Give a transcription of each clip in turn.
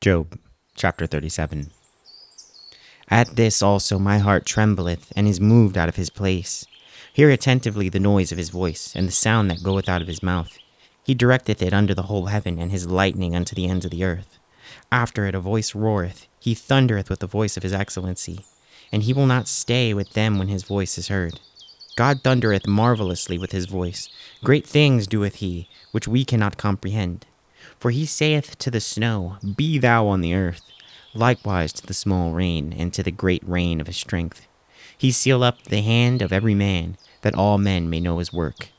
Job chapter 37. At this also my heart trembleth, and is moved out of his place. Hear attentively the noise of his voice, and the sound that goeth out of his mouth. He directeth it under the whole heaven, and his lightning unto the ends of the earth. After it a voice roareth, he thundereth with the voice of his excellency, and he will not stay with them when his voice is heard. God thundereth marvelously with his voice. Great things doeth he, which we cannot comprehend. For he saith to the snow, Be thou on the earth, likewise to the small rain, and to the great rain of his strength. He seal up the hand of every man, that all men may know his work.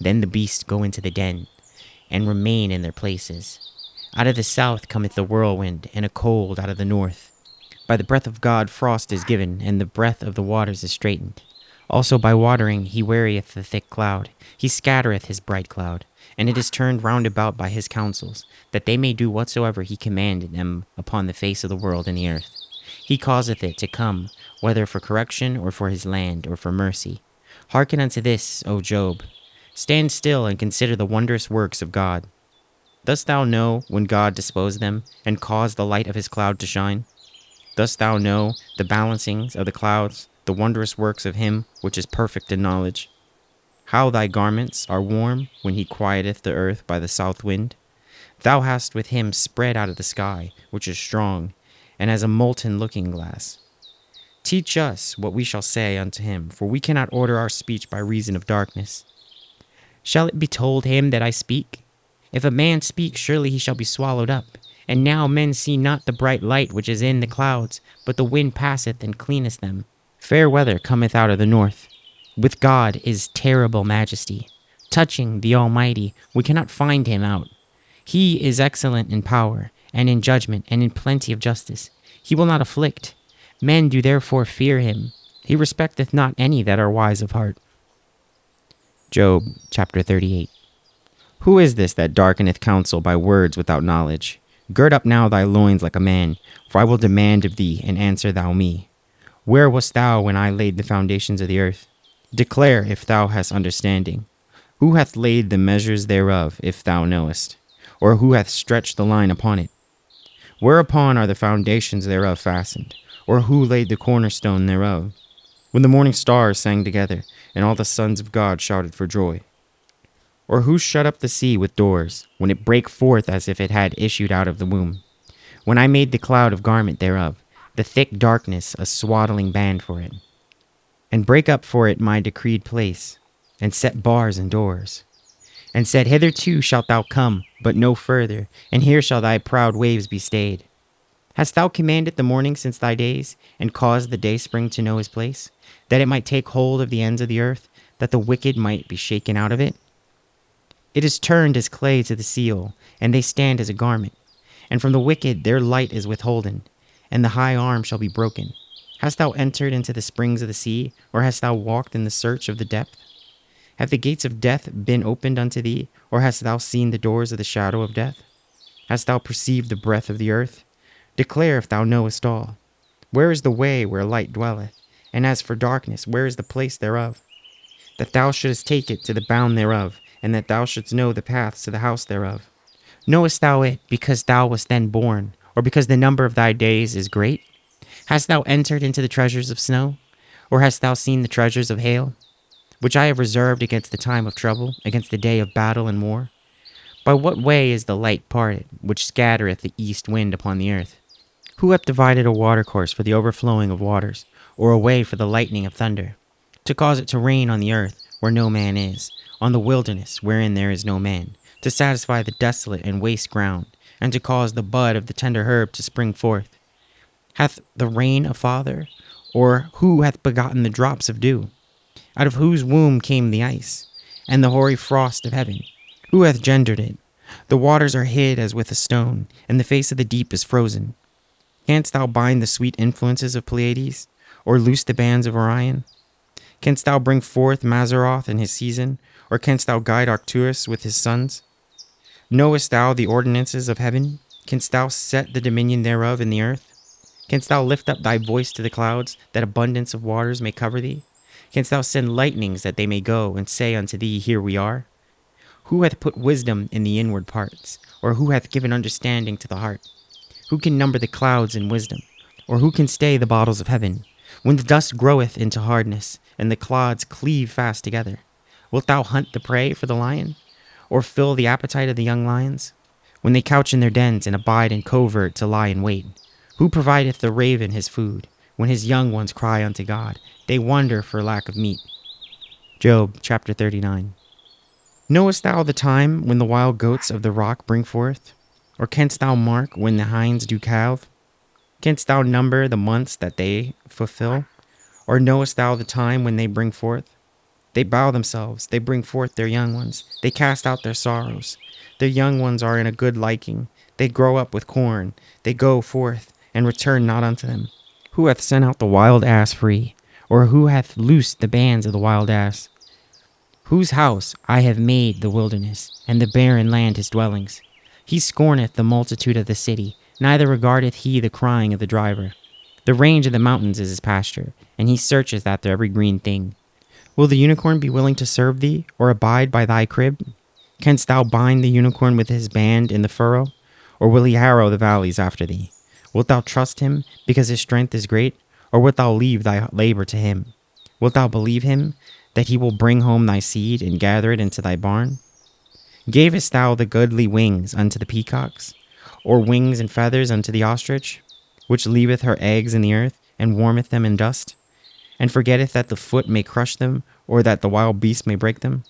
Then the beasts go into the den, and remain in their places. Out of the south cometh the whirlwind, and a cold out of the north. By the breath of God frost is given, and the breath of the waters is straitened. Also by watering he wearieth the thick cloud. He scattereth his bright cloud, and it is turned round about by his counsels, that they may do whatsoever he commanded them upon the face of the world and the earth. He causeth it to come, whether for correction, or for his land, or for mercy. Hearken unto this, O Job. Stand still and consider the wondrous works of God. Dost thou know when God disposed them, and caused the light of his cloud to shine? Dost thou know the balancings of the clouds, the wondrous works of him which is perfect in knowledge? How thy garments are warm when he quieteth the earth by the south wind? Thou hast with him spread out of the sky, which is strong, and as a molten looking-glass. Teach us what we shall say unto him, for we cannot order our speech by reason of darkness. Shall it be told him that I speak? If a man speak, surely he shall be swallowed up. And now men see not the bright light which is in the clouds, but the wind passeth and cleaneth them. Fair weather cometh out of the north. With God is terrible majesty. Touching the Almighty, we cannot find him out. He is excellent in power, and in judgment, and in plenty of justice. He will not afflict. Men do therefore fear him. He respecteth not any that are wise of heart. Job chapter 38. Who is this that darkeneth counsel by words without knowledge? Gird up now thy loins like a man, for I will demand of thee, and answer thou me. Where wast thou when I laid the foundations of the earth? Declare if thou hast understanding. Who hath laid the measures thereof, if thou knowest? Or who hath stretched the line upon it? Whereupon are the foundations thereof fastened? Or who laid the cornerstone thereof? When the morning stars sang together, and all the sons of God shouted for joy. Or who shut up the sea with doors, when it brake forth as if it had issued out of the womb? When I made the cloud a garment thereof, the thick darkness a swaddling band for it, and brake up for it my decreed place, and set bars and doors, and said, Hitherto shalt thou come, but no further, and here shall thy proud waves be stayed. Hast thou commanded the morning since thy days, and caused the dayspring to know his place, that it might take hold of the ends of the earth, that the wicked might be shaken out of it? It is turned as clay to the seal, and they stand as a garment. And from the wicked their light is withholden, and the high arm shall be broken. Hast thou entered into the springs of the sea, or hast thou walked in the search of the depth? Have the gates of death been opened unto thee, or hast thou seen the doors of the shadow of death? Hast thou perceived the breath of the earth? Declare if thou knowest all. Where is the way where light dwelleth? And as for darkness, where is the place thereof? That thou shouldest take it to the bound thereof, and that thou shouldst know the paths to the house thereof. Knowest thou it because thou wast then born, or because the number of thy days is great? Hast thou entered into the treasures of snow? Or hast thou seen the treasures of hail, which I have reserved against the time of trouble, against the day of battle and war? By what way is the light parted, which scattereth the east wind upon the earth? Who hath divided a watercourse for the overflowing of waters, or a way for the lightning of thunder? To cause it to rain on the earth, where no man is, on the wilderness, wherein there is no man, to satisfy the desolate and waste ground, and to cause the bud of the tender herb to spring forth. Hath the rain a father? Or who hath begotten the drops of dew? Out of whose womb came the ice, and the hoary frost of heaven? Who hath gendered it? The waters are hid as with a stone, and the face of the deep is frozen. Canst thou bind the sweet influences of Pleiades, or loose the bands of Orion? Canst thou bring forth Mazzaroth in his season, or canst thou guide Arcturus with his sons? Knowest thou the ordinances of heaven? Canst thou set the dominion thereof in the earth? Canst thou lift up thy voice to the clouds, that abundance of waters may cover thee? Canst thou send lightnings, that they may go and say unto thee, Here we are? Who hath put wisdom in the inward parts, or who hath given understanding to the heart? Who can number the clouds in wisdom? Or who can stay the bottles of heaven? When the dust groweth into hardness, and the clods cleave fast together, wilt thou hunt the prey for the lion? Or fill the appetite of the young lions? When they couch in their dens and abide in covert to lie in wait, who provideth the raven his food? When his young ones cry unto God, they wonder for lack of meat. Job chapter 39. Knowest thou the time when the wild goats of the rock bring forth? Or canst thou mark when the hinds do calve? Canst thou number the months that they fulfill? Or knowest thou the time when they bring forth? They bow themselves, they bring forth their young ones, they cast out their sorrows. Their young ones are in a good liking, they grow up with corn, they go forth, and return not unto them. Who hath sent out the wild ass free? Or who hath loosed the bands of the wild ass? Whose house I have made the wilderness, and the barren land his dwellings. He scorneth the multitude of the city, neither regardeth he the crying of the driver. The range of the mountains is his pasture, and he searcheth after every green thing. Will the unicorn be willing to serve thee, or abide by thy crib? Canst thou bind the unicorn with his band in the furrow? Or will he harrow the valleys after thee? Wilt thou trust him, because his strength is great? Or wilt thou leave thy labor to him? Wilt thou believe him, that he will bring home thy seed, and gather it into thy barn? Gavest thou the goodly wings unto the peacocks? Or wings and feathers unto the ostrich, which leaveth her eggs in the earth, and warmeth them in dust? And forgetteth that the foot may crush them, or that the wild beast may break them?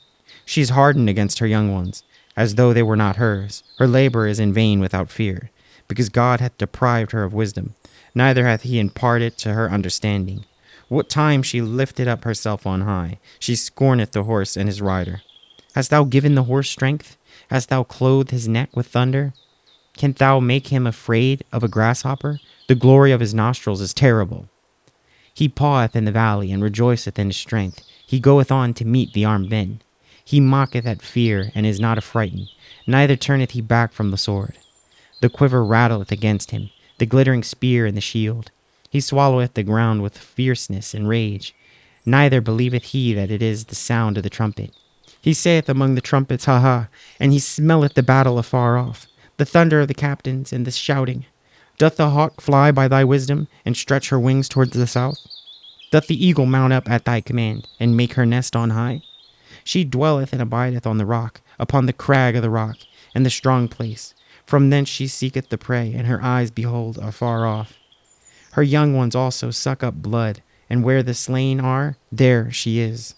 She is hardened against her young ones, as though they were not hers. Her labor is in vain without fear, because God hath deprived her of wisdom, neither hath he imparted to her understanding. What time she lifted up herself on high, she scorneth the horse and his rider. Hast thou given the horse strength? Hast thou clothed his neck with thunder? Canst thou make him afraid of a grasshopper? The glory of his nostrils is terrible. He paweth in the valley, and rejoiceth in his strength. He goeth on to meet the armed men. He mocketh at fear, and is not affrighted, neither turneth he back from the sword. The quiver rattleth against him, the glittering spear and the shield. He swalloweth the ground with fierceness and rage, neither believeth he that it is the sound of the trumpet. He saith among the trumpets, Ha ha, and he smelleth the battle afar off, the thunder of the captains and the shouting. Doth the hawk fly by thy wisdom, and stretch her wings towards the south? Doth the eagle mount up at thy command, and make her nest on high? She dwelleth and abideth on the rock, upon the crag of the rock, and the strong place. From thence she seeketh the prey, and her eyes behold afar off. Her young ones also suck up blood, and where the slain are, there she is.